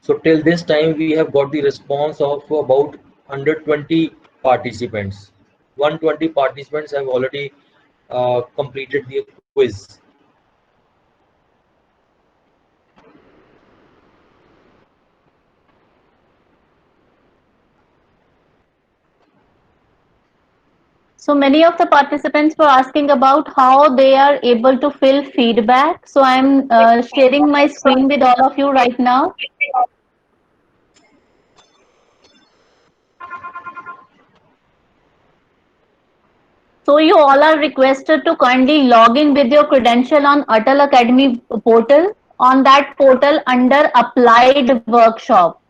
So till this time, we have got the response of about 120 participants. 120 participants have already completed the quiz. So many of the participants were asking about how they are able to fill feedback. So I'm sharing my screen with all of you right now. So you all are requested to kindly log in with your credential on Atal Academy portal. On that portal under applied workshop.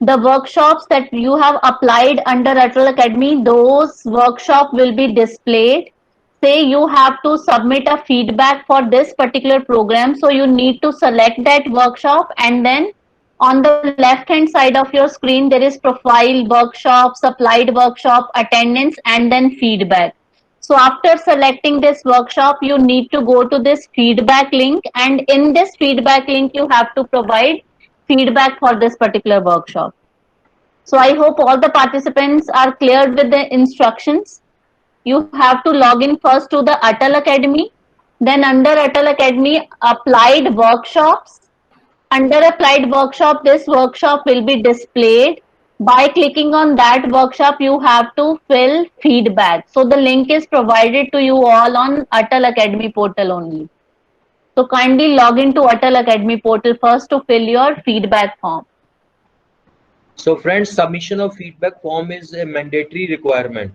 The workshops that you have applied under Atal Academy, those workshop will be displayed. Say you have to submit a feedback for this particular program, so you need to select that workshop, and then on the left hand side of your screen there is profile, workshops, applied workshop, attendance, and then feedback. So after selecting this workshop, you need to go to this feedback link, and in this feedback link you have to provide feedback for this particular workshop. So I hope all the participants are clear with the instructions. You have to log in first to the Atal Academy. Then under Atal Academy, applied workshops. Under applied workshop, this workshop will be displayed. By clicking on that workshop, you have to fill feedback. So the link is provided to you all on Atal Academy portal only. So kindly log into Atal Academy portal first to fill your feedback form. So friends, submission of feedback form is a mandatory requirement.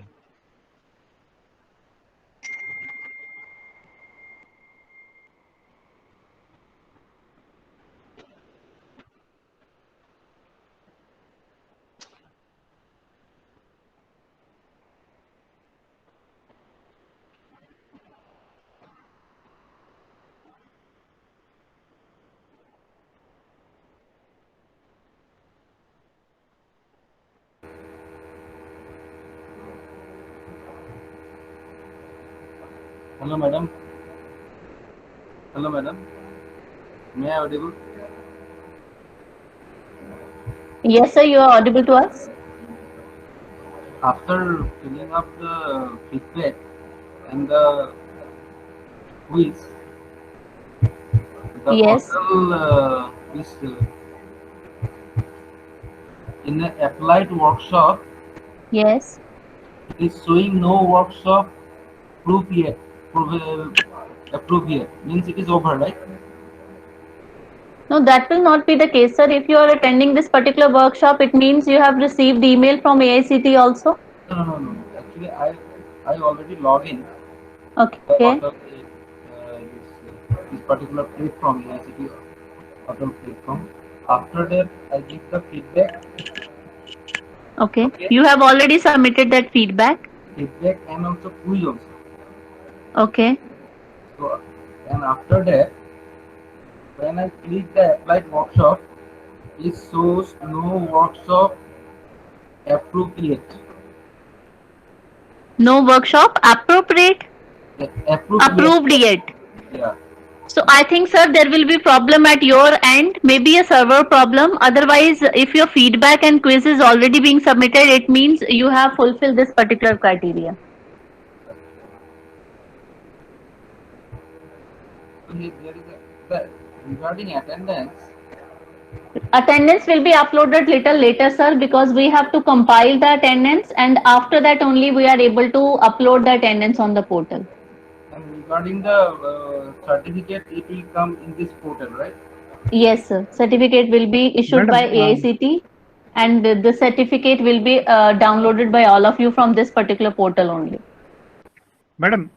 Hello, madam. Hello, madam. May I audible? Yes, sir, you are audible to us. After filling up the feedback and the quiz, the Yes, portal is in the applied workshop. yes. It is showing no workshop proof yet. Approved yet means it is over, right? No, that will not be the case, sir. If you are attending this particular workshop, it means you have received email from AICT also. No. Actually, I already log in the Okay, portal this particular platform, AICT portal platform. After that, I give the feedback. okay. Okay. You have already submitted that feedback. Feedback and also quiz also. Okay. So, and after that, when I click the applied workshop, it shows no workshop approved yet. No workshop appropriate approved Yet. yet. Yeah. So I think, sir, there will be problem at your end, maybe a server problem. Otherwise, if your feedback and quiz is already being submitted, it means you have fulfilled this particular criteria. So here there is the regarding attendance. Attendance will be uploaded little later, sir, because we have to compile the attendance, and after that only we are able to upload the attendance on the portal. And regarding the certificate, it will come in this portal, right? Yes, sir. Certificate will be issued by Madam, AICT, and the certificate will be downloaded by all of you from this particular portal only. Madam,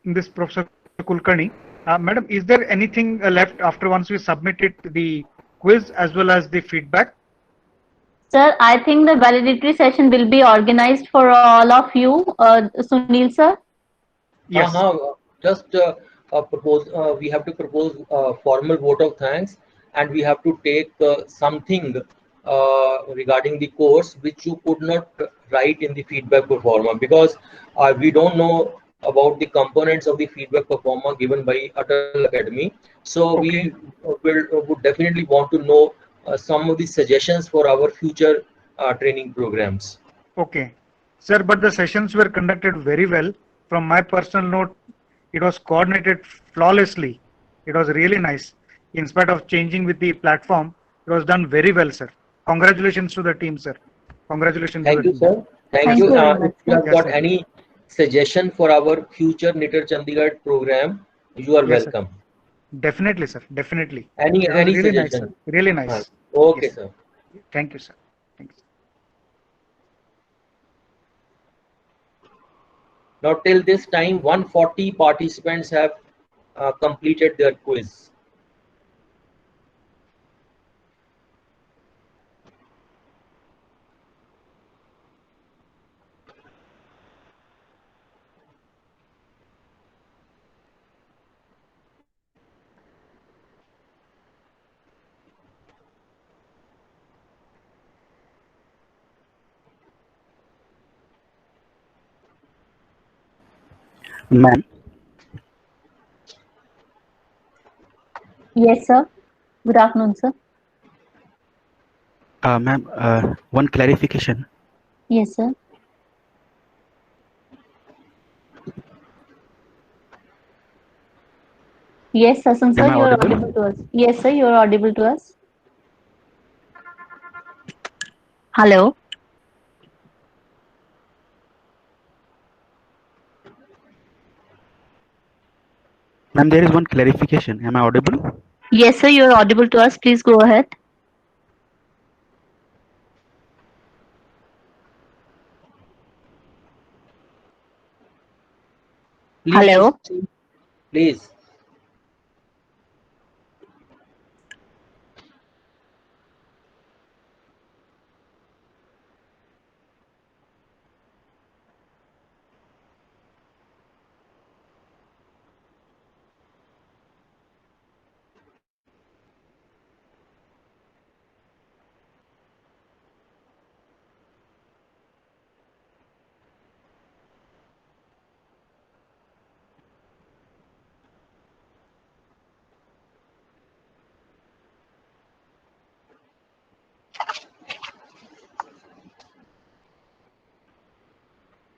this Professor Kulkarni, Madam, is there anything left after once we submitted the quiz as well as the feedback? Sir, I think the validatory session will be organized for all of you, Sunil sir. Yes. Just propose. We have to propose a formal vote of thanks, and we have to take something regarding the course which you could not write in the feedback performer, because we don't know about the components of the feedback performer given by Atal Academy. So Okay. we would definitely want to know some of the suggestions for our future training programs. Okay, sir, but the sessions were conducted very well. From my personal note, it was coordinated flawlessly. It was really nice. In spite of changing with the platform, it was done very well, sir. Congratulations to the team, sir. Congratulations to Thank the you, team. sir. Thank Thank you. you very If much, you sir. have Yes, got sir. any suggestion for our future NITR Chandigarh program, you are Yes, sir. welcome. Definitely, sir. Definitely. It was Any really nice, suggestion? sir. Really nice. Okay, Yes. sir. Thank you, sir. Thanks. Now, till this time, 140 participants have completed their quiz. Ma'am, Yes, sir. Good afternoon, sir. ma'am, one clarification. Yes, sir. Yes, Sasan sir, Am I you are audible? audible to us. Yes, sir, you are audible to us. Hello. Ma'am, there is one clarification. Am I audible? Yes, sir, you are audible to us. Please go ahead. Please, Hello. please.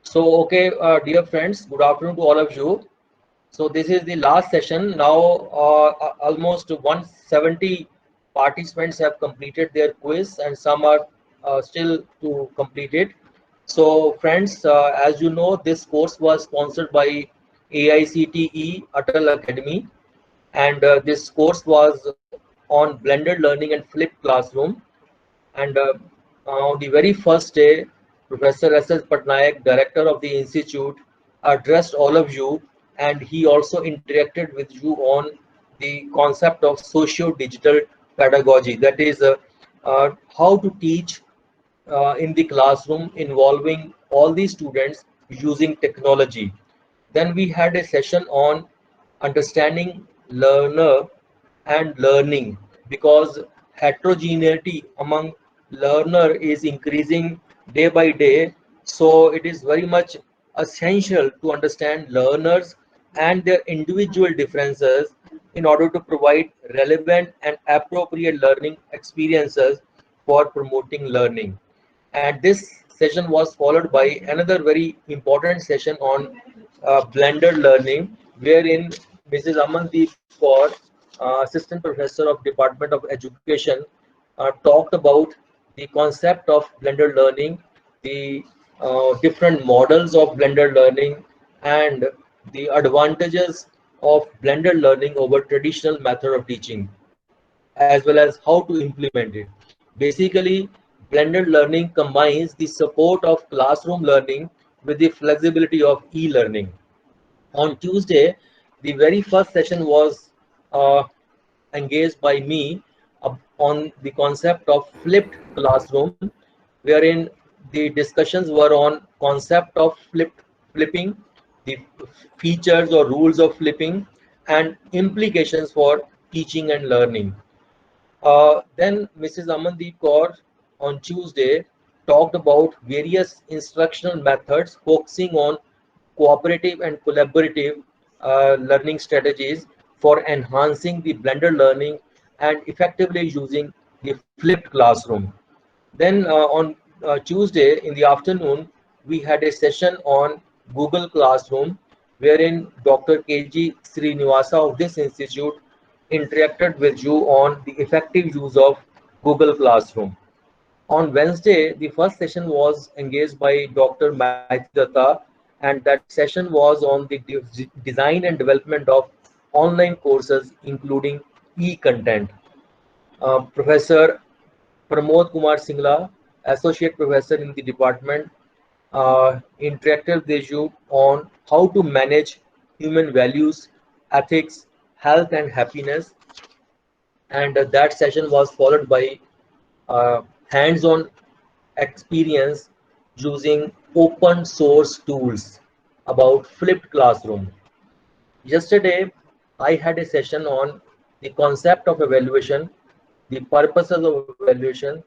So, okay, dear friends, good afternoon to all of you. So this is the last session. Now, almost 170 participants have completed their quiz, and some are still to complete it. So, friends, as you know, this course was sponsored by AICTE Atal Academy, and this course was on blended learning and flipped classroom. And on the very first day, Professor S.S. Patnaik, director of the institute, addressed all of you, and he also interacted with you on the concept of socio-digital pedagogy. That is, how to teach in the classroom involving all the students using technology. Then we had a session on understanding learner and learning, because heterogeneity among learner is increasing day by day. So it is very much essential to understand learners and their individual differences in order to provide relevant and appropriate learning experiences for promoting learning. And this session was followed by another very important session on blended learning, wherein Mrs. Amandeep Kaur, Assistant Professor of Department of Education, talked about the concept of blended learning, the different models of blended learning, and the advantages of blended learning over traditional method of teaching, as well as how to implement it. Basically, blended learning combines the support of classroom learning with the flexibility of e-learning. On Tuesday, the very first session was uh, engaged by me on the concept of flipped classroom, wherein the discussions were on concept of flipping, the features or rules of flipping, and implications for teaching and learning. Then Mrs. Amandeep Kaur on Tuesday talked about various instructional methods focusing on cooperative and collaborative learning strategies for enhancing the blended learning and effectively using the flipped classroom. Then on Tuesday in the afternoon, we had a session on Google Classroom, wherein Dr. KG Srinivasa of this institute interacted with you on the effective use of Google Classroom. On Wednesday, the first session was engaged by Dr. Maithri Datta, and that session was on the design and development of online courses, including e-content. Professor Pramod Kumar Singla, Associate Professor in the department, interacted with you on how to manage human values, ethics, health, and happiness. And that session was followed by hands-on experience using open source tools about flipped classroom. Yesterday, I had a session on the concept of evaluation, the purposes of evaluation,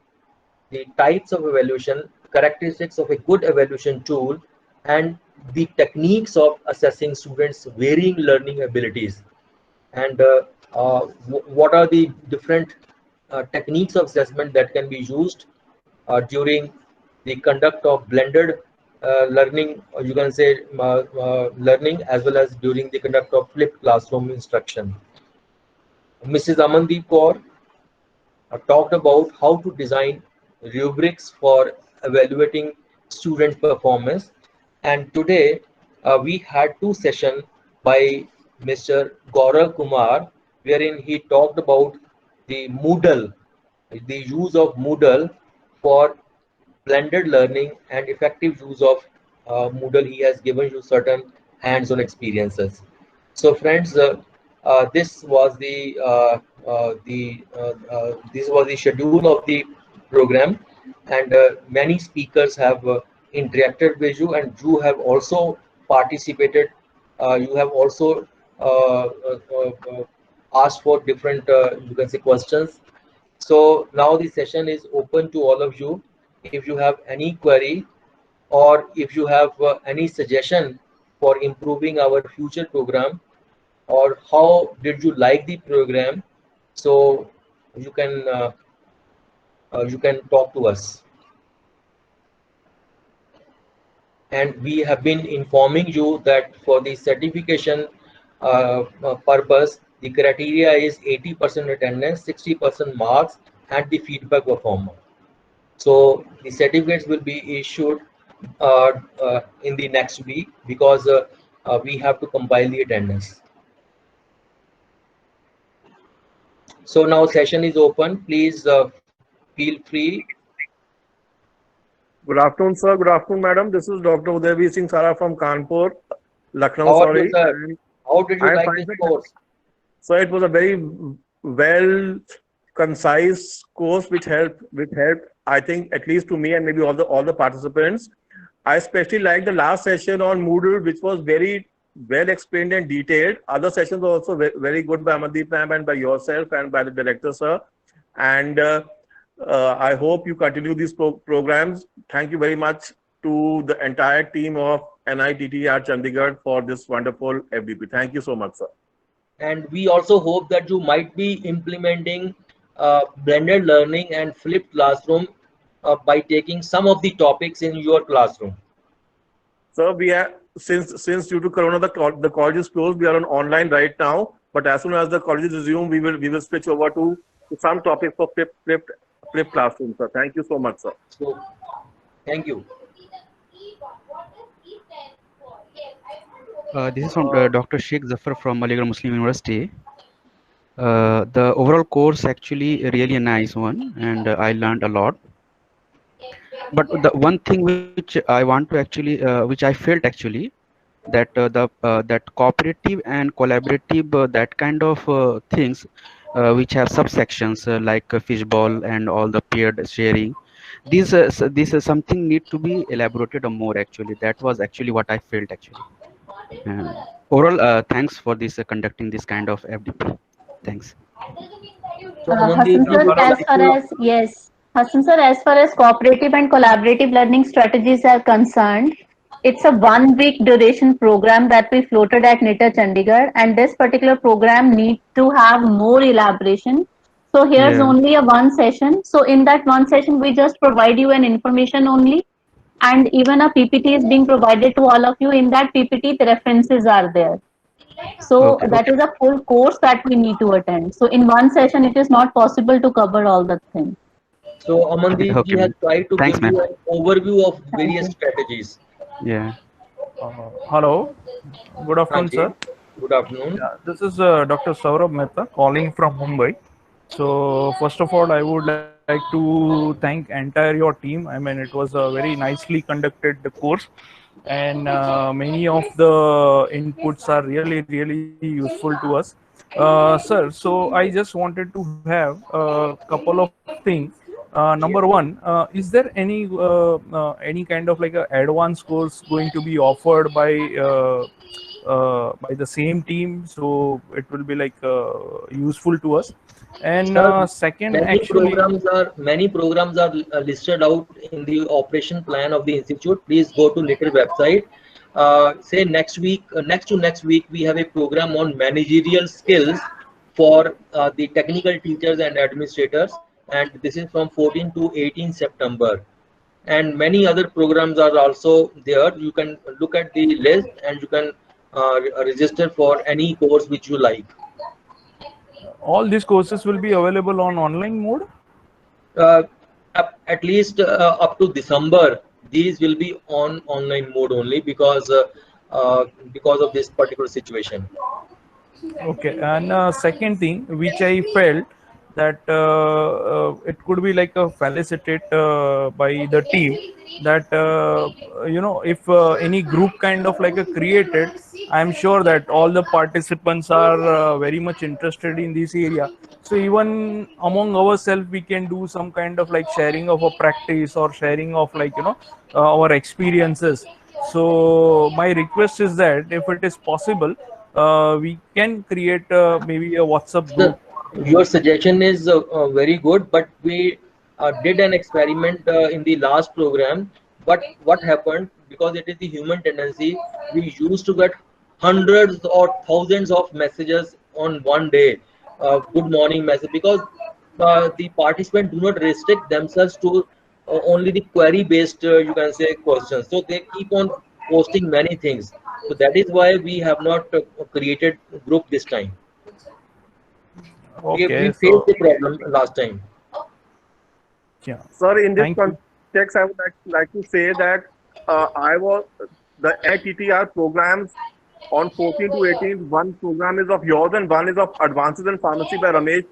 the types of evaluation, characteristics of a good evaluation tool, and the techniques of assessing students' varying learning abilities. And what are the different techniques of assessment that can be used during the conduct of blended learning, or you can say learning, as well as during the conduct of flipped classroom instruction. Mrs. Amandeep Kaur talked about how to design rubrics for evaluating student performance. And today we had two sessions by Mr. Gaurav Kumar, wherein he talked about the Moodle, the use of Moodle for blended learning and effective use of Moodle. He has given you certain hands-on experiences. So friends, this was the schedule of the program, and many speakers have interacted with you, and you have also participated. You have also asked for different you can say questions. So now the session is open to all of you. If you have any query, or if you have any suggestion for improving our future program, or how did you like the program, so you can talk to us. And we have been informing you that for the certification purpose, the criteria is 80% attendance, 60% marks, and the feedback form. So the certificates will be issued in the next week, because we have to compile the attendance. So now session is open. Please feel free. Good afternoon, sir. Good afternoon, madam. This is Dr. Udayveer Singh Sara from Kanpur, Lucknow. How are Sorry. you, sir? How did you like this course? So it was a very well concise course which helped I think at least to me and maybe all the participants. I especially liked the last session on Moodle, which was very well explained and detailed. Other sessions were also very good by Amandeep ma'am and by yourself and by the director, sir. And I hope you continue these programs. Thank you very much to the entire team of NITTR Chandigarh for this wonderful FDP. Thank you so much, sir. And we also hope that you might be implementing blended learning and flipped classroom by taking some of the topics in your classroom. So we are, since due to Corona the college is closed, we are on online right now. But as soon as the colleges resume, we will switch over to some topics for flipped classroom, sir. Thank you so much, sir. So, thank you. This is from Dr. Sheikh Zafar from Aligarh Muslim University. The overall course actually really a nice one, and I learned a lot. But the one thing which I want to actually, which I felt actually, that that cooperative and collaborative, that kind of things, which have subsections like fishbowl and all the paired sharing, this is something need to be elaborated more actually. That was actually what I felt actually. Overall, thanks for this conducting this kind of FDP. Thanks. Hassan sir, as far as Hassan sir, as far as cooperative and collaborative learning strategies are concerned, it's a 1 week duration program that we floated at NITTR Chandigarh, and this particular program needs to have more elaboration. So here's Yeah. only a one session. So in that one session, we just provide you an information only, and even a PPT is being provided to all of you. In that PPT, the references are there. So Okay. that Okay. is a full course that we need to attend. So in one session, it is not possible to cover all the things. So Amandeep Okay, ji has ma'am. tried to Thanks, give ma'am. you an overview of Thank various you. strategies. Yeah. Hello, good afternoon, Hanji, sir. good afternoon. Yeah, this is Dr. Saurabh Mehta calling from Mumbai. So, first of all, I would like to thank entire your team. I mean, it was a very nicely conducted course, and many of the inputs are really, really useful to us. Sir, so I just wanted to have a couple of things. Number one, is there any kind of like a advanced course going to be offered by the same team, so it will be like useful to us. And Sir, second, actually, many programs are listed out in the operation plan of the institute. Please go to little website. Say next week, next week, we have a program on managerial skills for the technical teachers and administrators, and this is from 14 to 18 September. And many other programs are also there. You can look at the list and you can register for any course which you like. all these courses will be available on online mode. uh, at least up to December, these will be on online mode only because of this particular situation. Okay, and second thing which I felt that it could be like a felicitate by the team that if any group kind of like a created, I'm sure that all the participants are very much interested in this area. So even among ourselves, we can do some kind of like sharing of a practice or sharing of like our experiences. So my request is that if it is possible, we can create maybe a WhatsApp So group. your suggestion is very good, but we did an experiment in the last program. But what happened, because it is the human tendency, we used to get hundreds or thousands of messages on one day, good morning message, because the participants do not restrict themselves to only the query based, you can say, questions. So they keep on posting many things. So that is why we have not created group this time. We Okay, faced so the problem last time. yeah, Sir, in this thank you. context, I would like to say that I was the NITTR programs on 14 to 18. One program is of yours and one is of Advances in Pharmacy by Ramesh,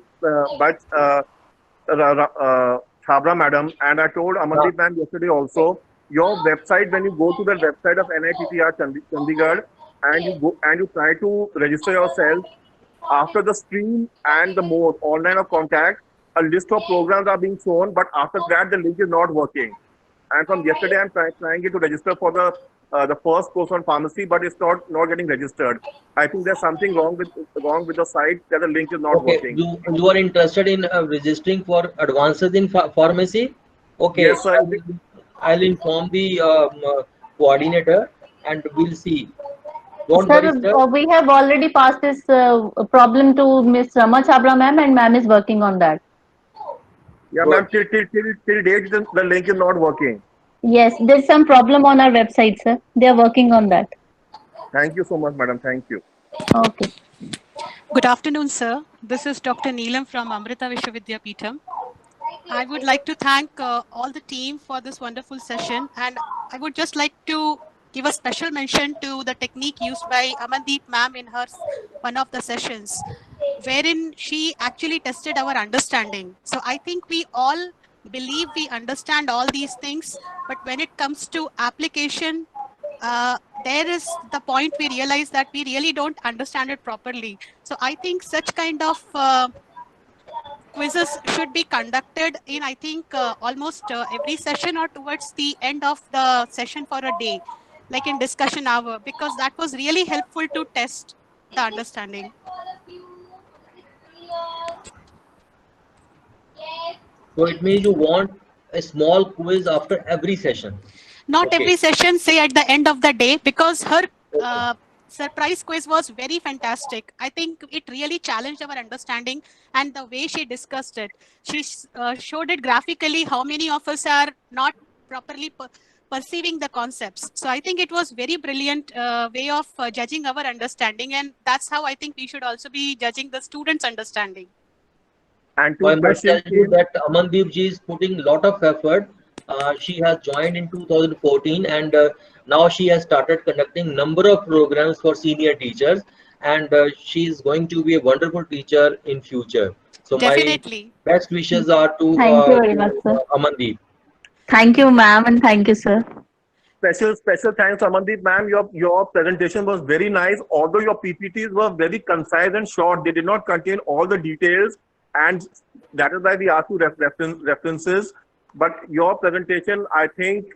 Chabra madam. And I told Uh, Amandeep ma'am yesterday also, your website, when you go to the website of NITTR Chandigarh and you try to register yourself, after the stream and the mode online or contact, a list of programs are being shown, but after that the link is not working. And from yesterday, I'm trying it to register for the first course on pharmacy, but it's not getting registered. I think there's something wrong with the site that the link is not okay, working. you are interested in registering for advances in pharmacy? Okay, Yes, sir. I'll inform the coordinator and we'll see. Don't Sir, worry, sir. we have already passed this problem to Miss Rama Chabra ma'am, and ma'am is working on that. Yeah, Good. ma'am. Till date, the link is not working. Yes, there's some problem on our website, sir. They are working on that. Thank you so much, madam. Thank you. Okay. Good afternoon, sir. This is Dr. Neelam from Amrita Vishwavidyapeetham. I would like to thank all the team for this wonderful session, and I would just like to give a special mention to the technique used by Amandeep ma'am in her one of the sessions, wherein she actually tested our understanding. So I think we all believe we understand all these things, but when it comes to application, there is the point we realize that we really don't understand it properly. So I think such kind of quizzes should be conducted in, I think, almost every session or towards the end of the session for a day, like in discussion hour, because that was really helpful to test the understanding. So it means you want a small quiz after every session. Not Okay. every session, say at the end of the day, because her surprise quiz was very fantastic. I think it really challenged our understanding and the way she discussed it. She showed it graphically how many of us are not properly perceiving the concepts. So I think it was very brilliant way of judging our understanding, and that's how I think we should also be judging the students' understanding. And So I two must tell questions you came. that Amandeep ji is putting a lot of effort. She has joined in 2014 and now she has started conducting number of programs for senior teachers, and she is going to be a wonderful teacher in future. So my Definitely. best wishes are Thank you very much, sir. Amandeep. Thank you, ma'am, and thank you, sir. Special thanks, Amandeep, ma'am. Your presentation was very nice. Although your PPTs were very concise and short, they did not contain all the details, and that is why we asked you references. But your presentation, I think,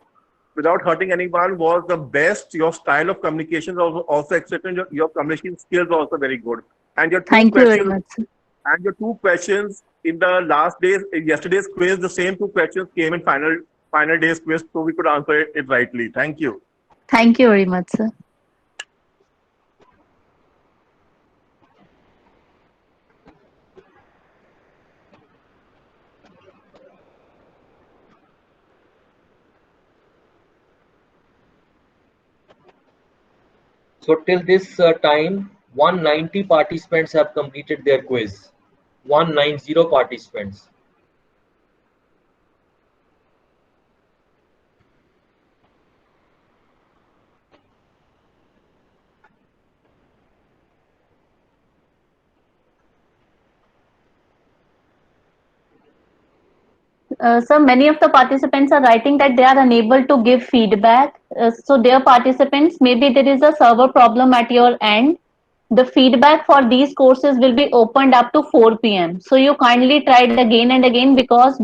without hurting anyone, was the best. Your style of communication was also excellent. Your communication skills are also very good. And your Thank you very much, sir. and your two questions in the yesterday's quiz, the same two questions came in final day's quiz, so we could answer it rightly. Thank you. Thank you very much, sir. So till this time, 190 participants have completed their quiz. 190 participants. So many of the participants are writing that they are unable to give feedback. So dear participants, maybe there is a server problem at your end. The feedback for these courses will be opened up to 4 p.m. So you kindly try it again and again, because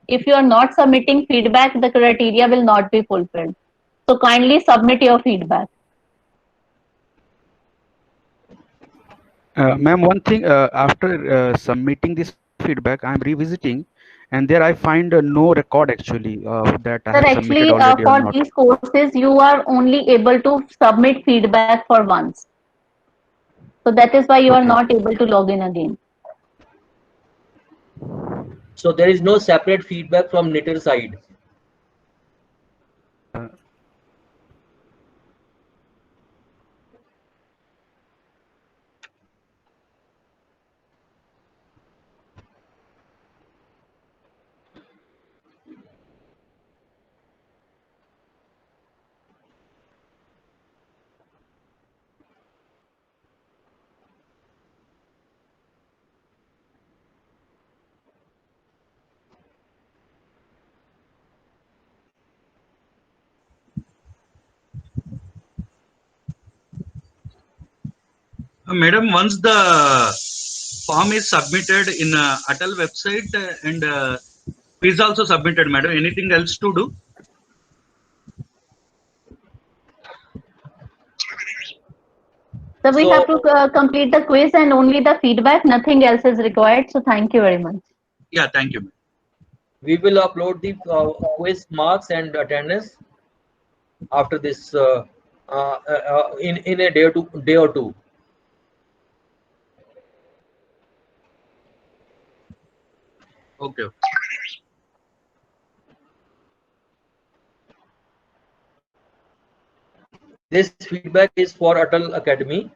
if you are not submitting feedback, the criteria will not be fulfilled. So kindly submit your feedback. Ma'am, one thing, after submitting this feedback, I'm revisiting, and there I find no record actually that I Sir, have actually, submitted already or for not. these courses, you are only able to submit feedback for once. So that is why you are Okay. not able to log in again. So there is no separate feedback from knitter side. Madam, once the form is submitted in Atal website and quiz also submitted, madam. Anything else to do? So we So have to complete the quiz and only the feedback, nothing else is required. So thank you very much. Yeah, thank you. we will upload the quiz marks and attendance after this in a day or two. Okay. This feedback is for Atal Academy.